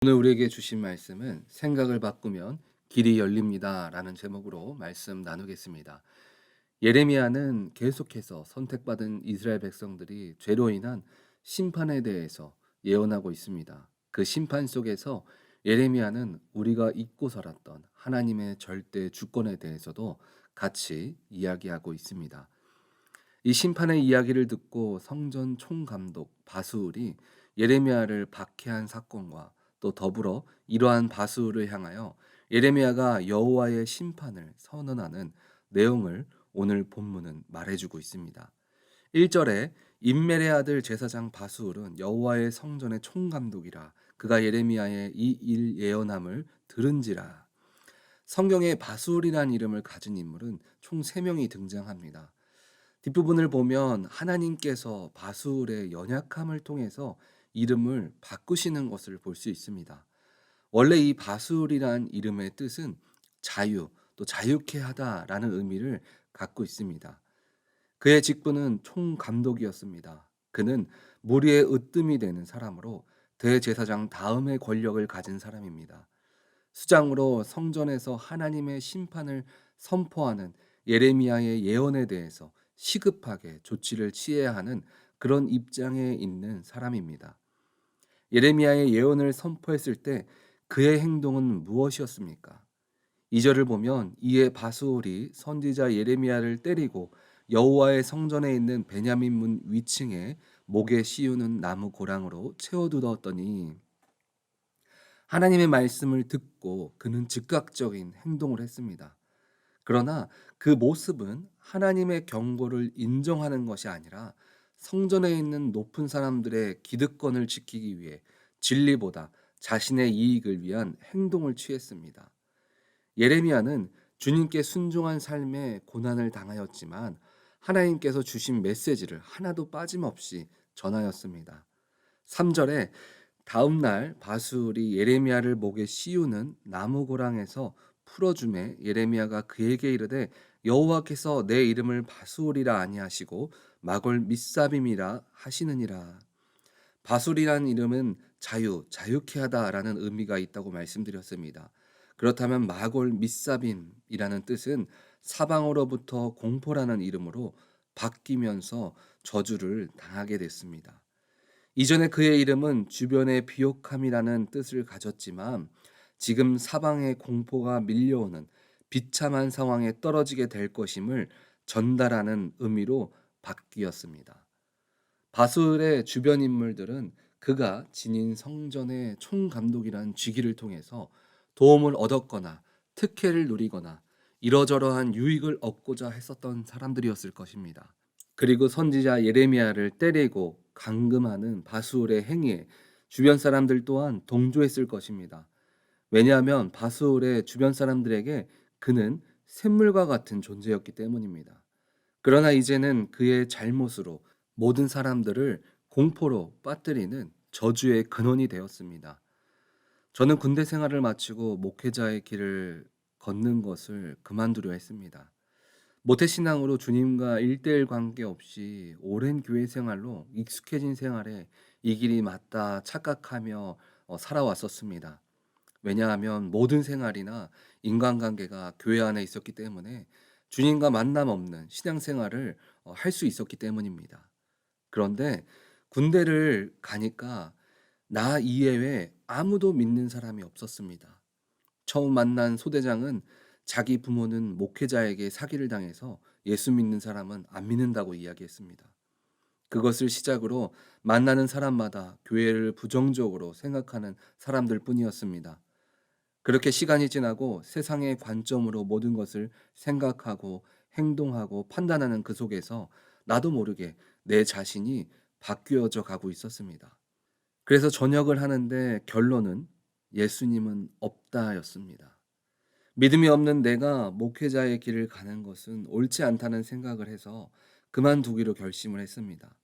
오늘 우리에게 주신 말씀은 생각을 바꾸면 길이 열립니다라는 제목으로 말씀 나누겠습니다. 예레미야는 계속해서 선택받은 이스라엘 백성들이 죄로 인한 심판에 대해서 예언하고 있습니다. 그 심판 속에서 예레미야는 우리가 잊고 살았던 하나님의 절대 주권에 대해서도 같이 이야기하고 있습니다. 이 심판의 이야기를 듣고 성전 총감독 바수울이 예레미야를 박해한 사건과 또 더불어 이러한 바수울을 향하여 예레미야가 여호와의 심판을 선언하는 내용을 오늘 본문은 말해주고 있습니다. 1절에 임멜의 아들 제사장 바수울은 여호와의 성전의 총감독이라 그가 예레미야의 이 일 예언함을 들은지라. 성경에 바수울이라는 이름을 가진 인물은 총 3명이 등장합니다. 뒷부분을 보면 하나님께서 바수울의 연약함을 통해서 이름을 바꾸시는 것을 볼 수 있습니다. 원래 이 바수울이란 이름의 뜻은 자유, 또 자유케 하다라는 의미를 갖고 있습니다. 그의 직분은 총감독이었습니다. 그는 무리의 으뜸이 되는 사람으로 대제사장 다음의 권력을 가진 사람입니다. 수장으로 성전에서 하나님의 심판을 선포하는 예레미야의 예언에 대해서 시급하게 조치를 취해야 하는 그런 입장에 있는 사람입니다. 예레미야의 예언을 선포했을 때 그의 행동은 무엇이었습니까? 2절을 보면 이에 바수울이 선지자 예레미야를 때리고 여호와의 성전에 있는 베냐민 문 위층에 목에 씌우는 나무 고랑으로 채워두었더니 하나님의 말씀을 듣고 그는 즉각적인 행동을 했습니다. 그러나 그 모습은 하나님의 경고를 인정하는 것이 아니라 성전에 있는 높은 사람들의 기득권을 지키기 위해 진리보다 자신의 이익을 위한 행동을 취했습니다. 예레미야는 주님께 순종한 삶에 고난을 당하였지만 하나님께서 주신 메시지를 하나도 빠짐없이 전하였습니다. 3절에 다음 날 바술이 예레미야를 목에 씌우는 나무 고랑에서 풀어주매 예레미야가 그에게 이르되 여호와께서 내 이름을 바술이라 아니하시고 마골 밑사빔이라 하시느니라. 바술이라는 이름은 자유, 자유케 하다라는 의미가 있다고 말씀드렸습니다. 그렇다면 마골 밑사빔이라는 뜻은 사방으로부터 공포라는 이름으로 바뀌면서 저주를 당하게 됐습니다. 이전에 그의 이름은 주변의 비옥함이라는 뜻을 가졌지만 지금 사방의 공포가 밀려오는 비참한 상황에 떨어지게 될 것임을 전달하는 의미로 바뀌었습니다. 바술의 주변 인물들은 그가 지닌 성전의 총감독이라는 직위를 통해서 도움을 얻었거나 특혜를 누리거나 이러저러한 유익을 얻고자 했었던 사람들이었을 것입니다. 그리고 선지자 예레미야를 때리고 감금하는 바수울의 행위에 주변 사람들 또한 동조했을 것입니다. 왜냐하면 바수울의 주변 사람들에게 그는 샘물과 같은 존재였기 때문입니다. 그러나 이제는 그의 잘못으로 모든 사람들을 공포로 빠뜨리는 저주의 근원이 되었습니다. 저는 군대 생활을 마치고 목회자의 길을 걷는 것을 그만두려 했습니다. 모태신앙으로 주님과 일대일 관계없이 오랜 교회 생활로 익숙해진 생활에 이 길이 맞다 착각하며 살아왔었습니다. 왜냐하면 모든 생활이나 인간관계가 교회 안에 있었기 때문에 주님과 만남 없는 신앙생활을 할 수 있었기 때문입니다. 그런데 군대를 가니까 나 이외에 아무도 믿는 사람이 없었습니다. 처음 만난 소대장은 자기 부모는 목회자에게 사기를 당해서 예수 믿는 사람은 안 믿는다고 이야기했습니다. 그것을 시작으로 만나는 사람마다 교회를 부정적으로 생각하는 사람들 뿐이었습니다. 그렇게 시간이 지나고 세상의 관점으로 모든 것을 생각하고 행동하고 판단하는 그 속에서 나도 모르게 내 자신이 바뀌어져 가고 있었습니다. 그래서 전역을 하는데 결론은 예수님은 없다였습니다. 믿음이 없는 내가 목회자의 길을 가는 것은 옳지 않다는 생각을 해서 그만두기로 결심을 했습니다.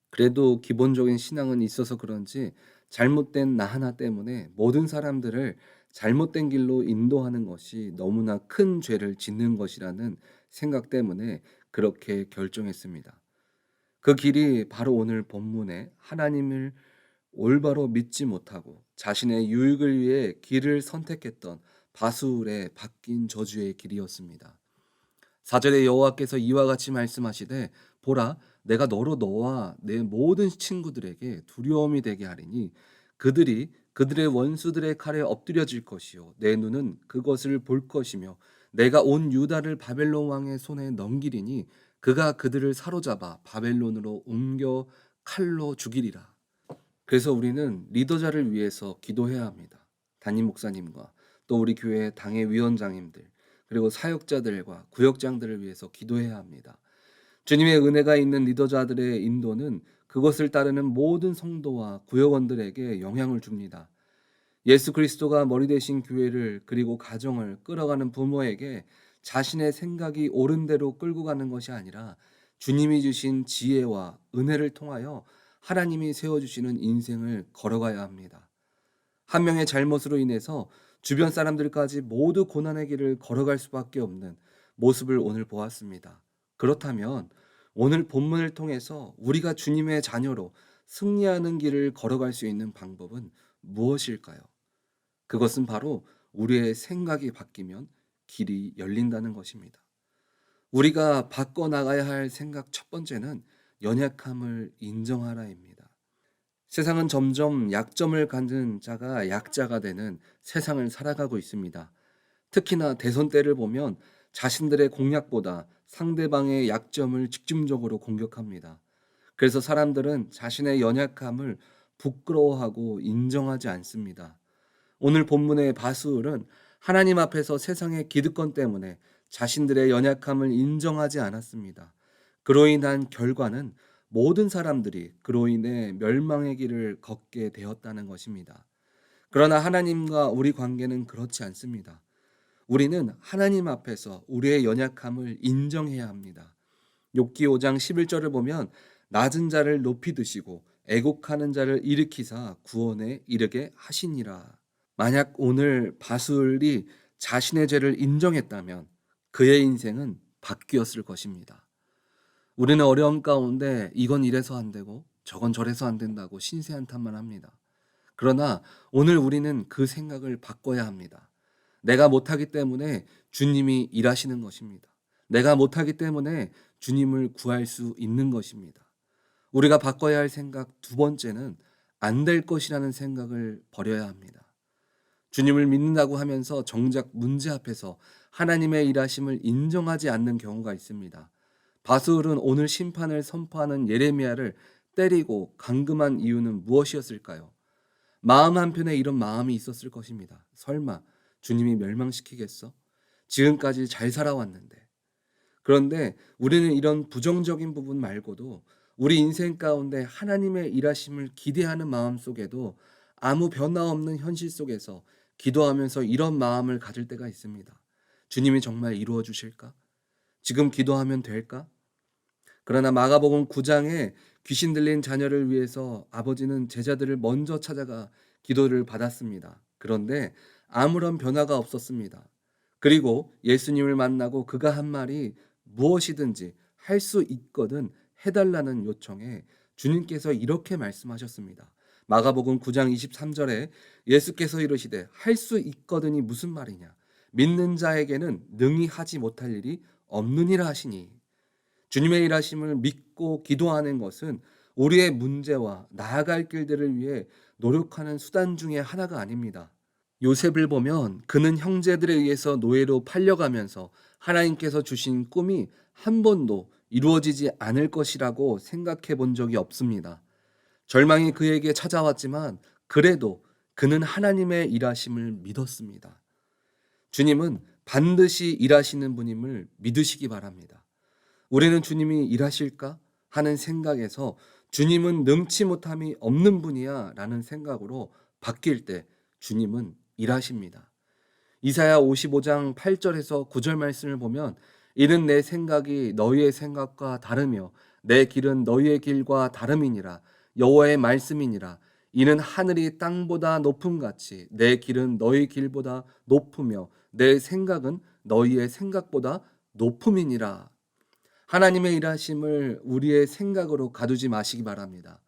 그래도 기본적인 신앙은 있어서 그런지 잘못된 나 하나 때문에 모든 사람들을 잘못된 길로 인도하는 것이 너무나 큰 죄를 짓는 것이라는 생각 때문에 그렇게 결정했습니다. 그 길이 바로 오늘 본문에 하나님을 올바로 믿지 못하고 자신의 유익을 위해 길을 선택했던 바수울의 바뀐 저주의 길이었습니다. 4절에 여호와께서 이와 같이 말씀하시되 보라 내가 너로 너와 내 모든 친구들에게 두려움이 되게 하리니 그들이 그들의 원수들의 칼에 엎드려질 것이요 내 눈은 그것을 볼 것이며 내가 온 유다를 바벨론 왕의 손에 넘기리니 그가 그들을 사로잡아 바벨론으로 옮겨 칼로 죽이리라. 그래서 우리는 리더자를 위해서 기도해야 합니다. 담임 목사님과 또 우리 교회 당회 위원장님들 그리고 사역자들과 구역장들을 위해서 기도해야 합니다. 주님의 은혜가 있는 리더자들의 인도는 그것을 따르는 모든 성도와 구역원들에게 영향을 줍니다. 예수 그리스도가 머리 되신 교회를 그리고 가정을 끌어가는 부모에게 자신의 생각이 옳은 대로 끌고 가는 것이 아니라 주님이 주신 지혜와 은혜를 통하여 하나님이 세워주시는 인생을 걸어가야 합니다. 한 명의 잘못으로 인해서 주변 사람들까지 모두 고난의 길을 걸어갈 수밖에 없는 모습을 오늘 보았습니다. 그렇다면 오늘 본문을 통해서 우리가 주님의 자녀로 승리하는 길을 걸어갈 수 있는 방법은 무엇일까요? 그것은 바로 우리의 생각이 바뀌면 길이 열린다는 것입니다. 우리가 바꿔나가야 할 생각 첫 번째는 연약함을 인정하라입니다. 세상은 점점 약점을 갖는 자가 약자가 되는 세상을 살아가고 있습니다. 특히나 대선 때를 보면 자신들의 공약보다 상대방의 약점을 집중적으로 공격합니다. 그래서 사람들은 자신의 연약함을 부끄러워하고 인정하지 않습니다. 오늘 본문의 바수울은 하나님 앞에서 세상의 기득권 때문에 자신들의 연약함을 인정하지 않았습니다. 그로 인한 결과는 모든 사람들이 그로 인해 멸망의 길을 걷게 되었다는 것입니다. 그러나 하나님과 우리 관계는 그렇지 않습니다. 우리는 하나님 앞에서 우리의 연약함을 인정해야 합니다. 욥기 5장 11절을 보면 낮은 자를 높이 드시고 애곡하는 자를 일으키사 구원에 이르게 하시니라. 만약 오늘 바술이 자신의 죄를 인정했다면 그의 인생은 바뀌었을 것입니다. 우리는 어려움 가운데 이건 이래서 안 되고 저건 저래서 안 된다고 신세한탄만 합니다. 그러나 오늘 우리는 그 생각을 바꿔야 합니다. 내가 못하기 때문에 주님이 일하시는 것입니다. 내가 못하기 때문에 주님을 구할 수 있는 것입니다. 우리가 바꿔야 할 생각 두 번째는 안 될 것이라는 생각을 버려야 합니다. 주님을 믿는다고 하면서 정작 문제 앞에서 하나님의 일하심을 인정하지 않는 경우가 있습니다. 바술은 오늘 심판을 선포하는 예레미야를 때리고 감금한 이유는 무엇이었을까요? 마음 한편에 이런 마음이 있었을 것입니다. 설마 주님이 멸망시키겠어? 지금까지 잘 살아왔는데. 그런데 우리는 이런 부정적인 부분 말고도 우리 인생 가운데 하나님의 일하심을 기대하는 마음 속에도 아무 변화 없는 현실 속에서 기도하면서 이런 마음을 가질 때가 있습니다. 주님이 정말 이루어 주실까? 지금 기도하면 될까? 그러나 마가복음 9장에 귀신 들린 자녀를 위해서 아버지는 제자들을 먼저 찾아가 기도를 받았습니다. 그런데 아무런 변화가 없었습니다. 그리고 예수님을 만나고 그가 한 말이 무엇이든지 할 수 있거든 해달라는 요청에 주님께서 이렇게 말씀하셨습니다. 마가복음 9장 23절에 예수께서 이르시되 할 수 있거든이 무슨 말이냐? 믿는 자에게는 능히 하지 못할 일이 없느니라 하시니. 주님의 일하심을 믿고 기도하는 것은 우리의 문제와 나아갈 길들을 위해 노력하는 수단 중에 하나가 아닙니다. 요셉을 보면 그는 형제들에 의해서 노예로 팔려가면서 하나님께서 주신 꿈이 한 번도 이루어지지 않을 것이라고 생각해 본 적이 없습니다. 절망이 그에게 찾아왔지만 그래도 그는 하나님의 일하심을 믿었습니다. 주님은 반드시 일하시는 분임을 믿으시기 바랍니다. 우리는 주님이 일하실까 하는 생각에서 주님은 능치 못함이 없는 분이야 라는 생각으로 바뀔 때 주님은 일하십니다. 이사야 55장 8절에서 9절 말씀을 보면 이는 내 생각이 너희의 생각과 다르며 내 길은 너희의 길과 다름이니라 여호와의 말씀이니라 이는 하늘이 땅보다 높음같이 내 길은 너희 길보다 높으며 내 생각은 너희의 생각보다 높음이니라. 하나님의 일하심을 우리의 생각으로 가두지 마시기 바랍니다.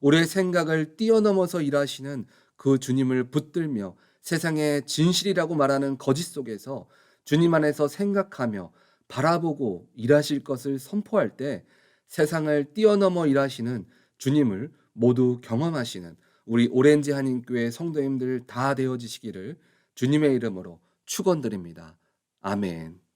우리의 생각을 뛰어넘어서 일하시는 그 주님을 붙들며 세상의 진실이라고 말하는 거짓 속에서 주님 안에서 생각하며 바라보고 일하실 것을 선포할 때 세상을 뛰어넘어 일하시는 주님을 모두 경험하시는 우리 오렌지 한인교회 성도님들 다 되어지시기를 주님의 이름으로 축원드립니다. 아멘.